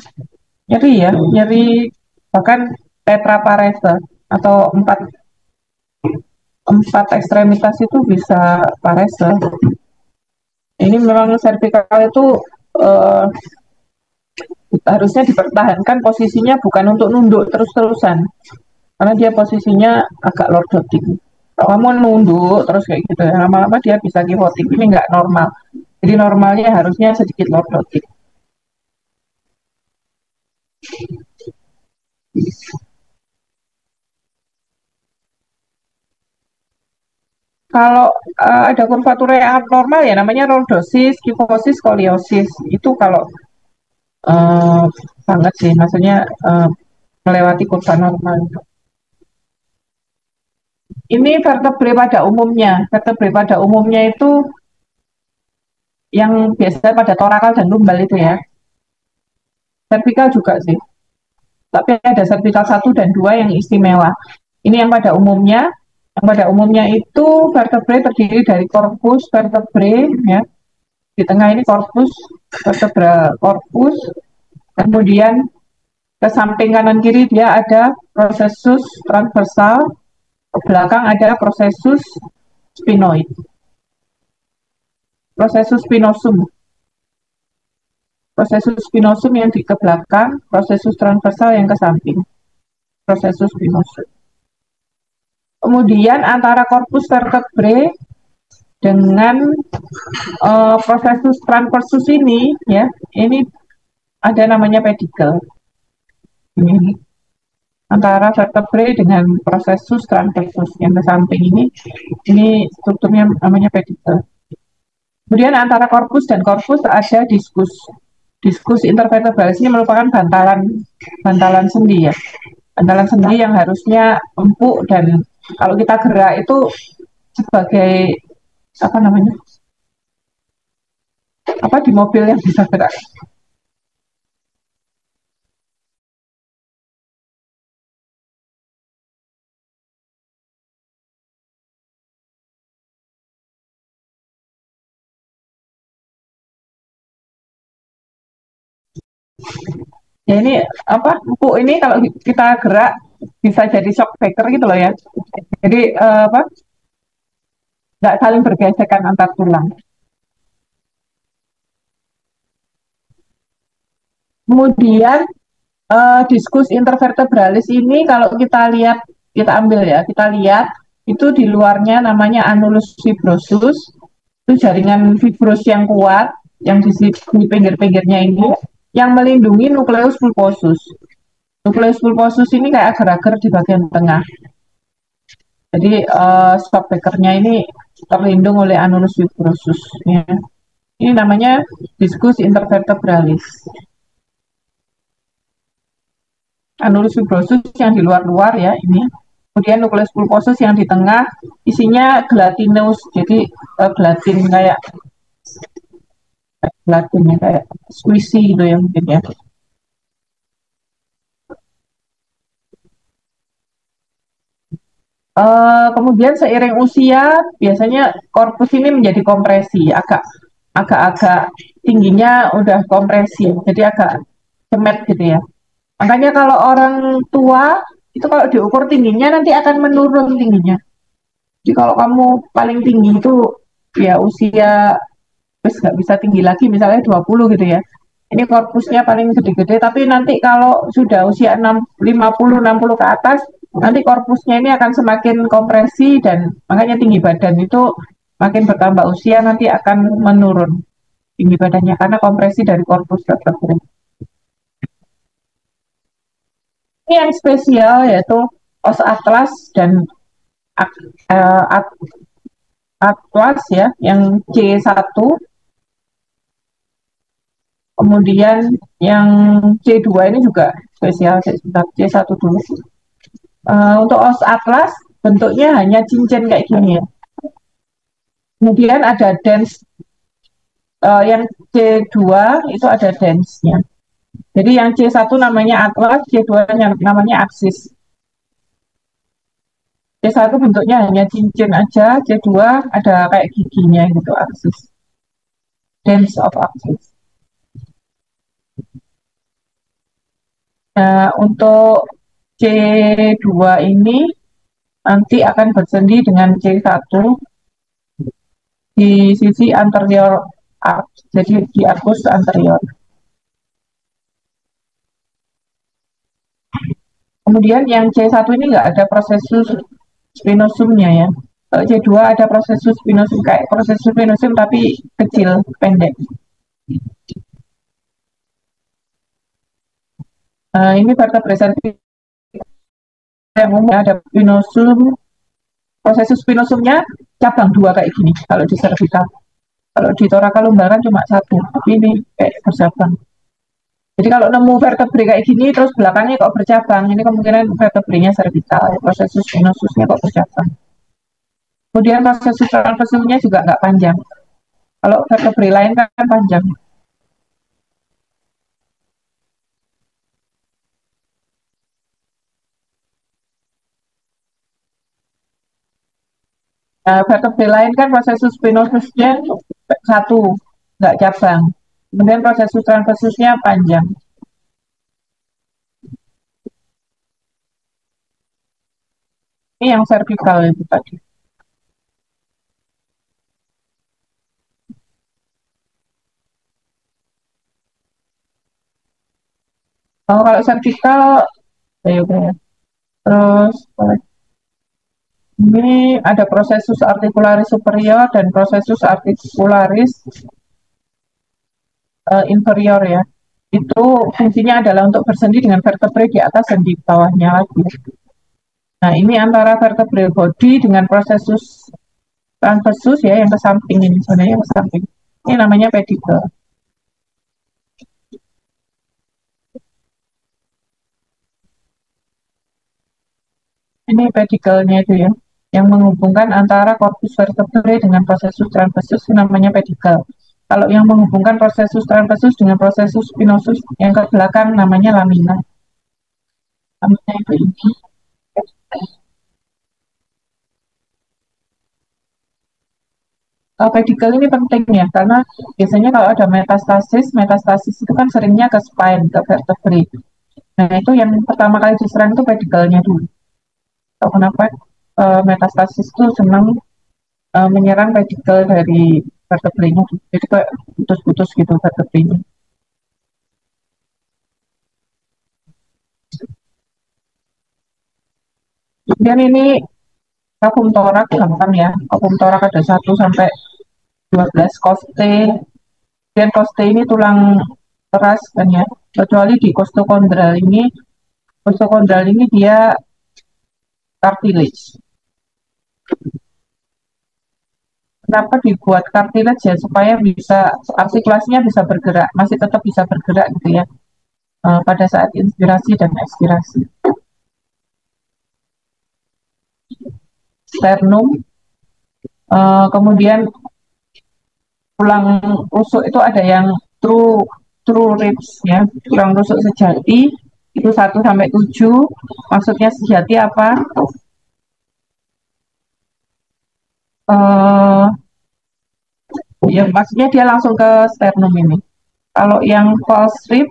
nyeri ya, nyeri bahkan tetraparese atau empat empat ekstremitas itu bisa parese. Ini memang servikal itu eh, harusnya dipertahankan posisinya bukan untuk nunduk terus-terusan, karena dia posisinya agak lordotik. Kalau kamu nunduk terus kayak gitu ya, lama-lama dia bisa kifotik, ini nggak normal. Jadi normalnya harusnya sedikit lordotik. Kalau ada kurvatura yang abnormal ya namanya lordosis, kifosis, skoliosis. Itu kalau eh, banget sih, maksudnya melewati kurva normal. Ini vertebrae pada umumnya. Vertebrae pada umumnya itu yang biasa pada torakal dan lumbal itu ya. Cervical juga sih. Tapi ada cervical 1 dan 2 yang istimewa. Ini yang pada umumnya itu vertebrae terdiri dari corpus vertebrae ya. Di tengah ini corpus vertebra corpus. Kemudian ke samping kanan kiri dia ada processus transversal, ke belakang ada processus sphenoid. Processus spinosum. Prosesus spinosum yang di ke belakang, prosesus transversal yang ke samping. Prosesus spinosum. Kemudian antara korpus vertebrae dengan prosesus transversus ini, ya, ini ada namanya pedicle. Ini antara vertebrae dengan prosesus transversus yang ke samping ini strukturnya namanya pedicle. Kemudian antara korpus dan korpus ada diskus. Diskus intervertebralis ini merupakan bantalan sendi ya. Bantalan sendi yang harusnya empuk dan kalau kita gerak itu sebagai apa namanya? Apa di mobil yang bisa gerak? Ya ini apa empuk ini kalau kita gerak bisa jadi shock breaker gitu loh ya. Jadi apa nggak saling bergesekan antar tulang. Kemudian diskus intervertebralis ini kalau kita ambil ya, kita lihat itu di luarnya namanya annulus fibrosus, itu jaringan fibros yang kuat yang di pinggir-pinggirnya ini yang melindungi nukleus pulposus. Nukleus pulposus ini kayak agar-agar di bagian tengah. Jadi stopbackernya ini terlindung oleh annulus fibrosus. Ya. Ini namanya diskus intervertebralis. Annulus fibrosus yang di luar-luar ya ini Kemudian nukleus pulposus yang di tengah isinya gelatinous, jadi gelatin kayak gelatinnya kayak squishy gitu ya mungkin ya. Kemudian seiring usia biasanya korpus ini menjadi kompresi, agak-agak tingginya udah kompresi, jadi agak cemet gitu ya. Makanya kalau orang tua itu kalau diukur tingginya nanti akan menurun tingginya. Jadi kalau kamu paling tinggi itu ya usia terus nggak bisa tinggi lagi misalnya 20 gitu ya. Ini korpusnya paling gede-gede tapi nanti kalau sudah usia 50-60 ke atas nanti korpusnya ini akan semakin kompresi dan makanya tinggi badan itu makin bertambah usia nanti akan menurun tinggi badannya karena kompresi dari korpus vertebrae. Ini yang spesial yaitu os atlas dan atlas ya yang C1. Kemudian yang C2 ini juga spesial, C1 dulu. Untuk os atlas bentuknya hanya cincin kayak gini ya. Kemudian ada dens, yang C2 itu ada densnya. Jadi yang C1 namanya atlas, C2 namanya aksis. C1 bentuknya hanya cincin aja, C2 ada kayak giginya gitu aksis. Dens of axis. Nah, untuk C2 ini nanti akan bersendi dengan C1 di sisi anterior arc, jadi di arcus anterior. Kemudian yang C1 ini nggak ada prosesus spinosumnya ya. Kalau C2 ada prosesus spinosum kayak prosesus spinosum tapi kecil, pendek. Ini vertebrae yang umum ada spinosum, prosesus spinosumnya cabang dua kayak gini kalau di cervical. Kalau di thoraca lumbaran cuma satu, tapi ini kayak bercabang. Jadi kalau nemu vertebrae kayak gini terus belakangnya kok bercabang, ini kemungkinan vertebrenya cervical, prosesus spinosusnya kok bercabang. Kemudian prosesus transversusnya juga nggak panjang. Kalau vertebrae lain kan panjang. Nah, vertebrae lain kan prosesus spinosusnya satu, nggak cabang. Kemudian prosesus transversusnya panjang. Ini yang cervical itu tadi. Oh, kalau cervical, ya udah ya. Terus ini ada prosesus articularis superior dan prosesus articularis inferior ya. Itu fungsinya adalah untuk bersendi dengan vertebrae di atas dan di bawahnya lagi. Nah, ini antara vertebrae body dengan prosesus transversus ya, yang ke samping ini sebenarnya yang ke samping. Ini namanya pedicle. Ini pedicle-nya itu ya, yang menghubungkan antara corpus vertebrae dengan prosesus transversus namanya pedicle. Kalau yang menghubungkan prosesus transversus dengan prosesus spinosus yang ke belakang namanya lamina. Lamina itu ini. Pedicle ini penting ya, karena biasanya kalau ada metastasis itu kan seringnya ke spine, ke vertebrae. Nah, itu yang pertama kali diserang itu pedicle-nya dulu. Tahu kenapa metastasis itu senang menyerang pedicle dari vertebrae-nya. Jadi kayak putus-putus gitu vertebrae-nya. Kemudian ini vakum torak gampang ya. Vakum torak ada 1 sampai 12 koste. Kemudian koste ini tulang keras kan ya. Kecuali di costocondral ini dia cartilage. Kenapa dibuat cartilage ya supaya bisa artikulasinya bisa bergerak, masih tetap bisa bergerak gitu ya pada saat inspirasi dan ekspirasi. sternum, kemudian tulang rusuk itu ada yang true true ribs ya, tulang rusuk sejati itu 1 sampai 7. Maksudnya sejati apa? Eh ya maksudnya dia langsung ke sternum ini. Kalau yang false rib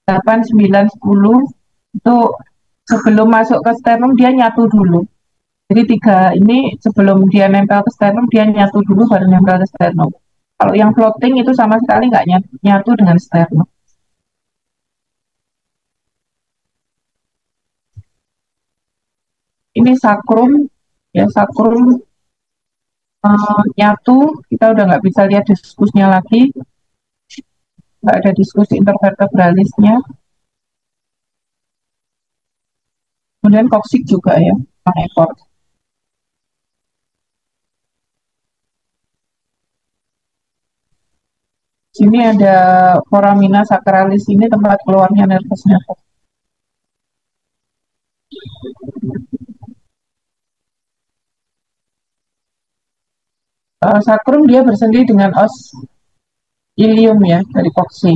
8, 9, 10 itu sebelum masuk ke sternum dia nyatu dulu. Jadi tiga ini sebelum dia nempel ke sternum dia nyatu dulu baru nempel ke sternum. Kalau yang floating itu sama sekali nggak nyatu dengan sternum. Ini sakrum, ya sakrum nyatu, kita udah nggak bisa lihat diskusnya lagi, nggak ada diskusi intervertebralisnya. Kemudian koksik juga ya, ekor. Sini ada foramina sacralis, ini tempat keluarnya nervus nervus. Sakrum dia bersendi dengan os ilium ya dari koksi.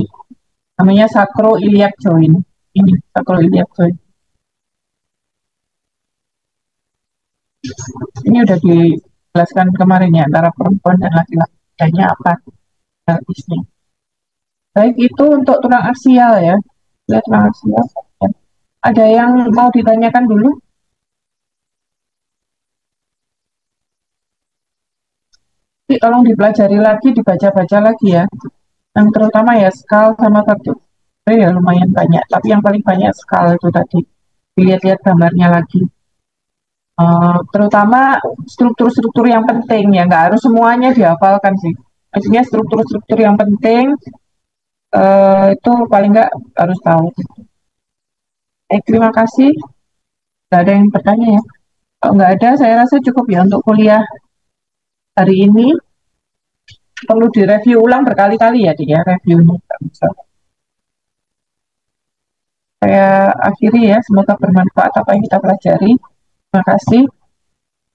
Namanya sacroiliac joint. Ini sacroiliac joint. Ini udah dijelaskan kemarin ya antara perempuan dan laki-laki. Bedanya apa? Artisnya. Baik itu untuk tulang aksial ya. Lihat tulang aksial. Ada yang mau ditanyakan dulu? Tapi tolong dipelajari lagi, dibaca-baca lagi ya. Yang terutama ya skal sama vertebrae ya lumayan banyak. Tapi yang paling banyak skal itu tadi. Dilihat-lihat gambarnya lagi. Terutama struktur-struktur yang penting ya, nggak harus semuanya dihafalkan sih. Maksudnya struktur-struktur yang penting itu paling nggak harus tahu. Terima kasih. Nggak ada yang bertanya ya. Kalau nggak ada, saya rasa cukup ya untuk kuliah hari ini. Perlu direview ulang berkali-kali ya, dia reviewnya. Saya akhiri ya, semoga bermanfaat apa yang kita pelajari. Terima kasih.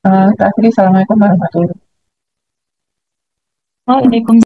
Kita akhiri. Assalamualaikum warahmatullahi wabarakatuh. Waalaikumsalam.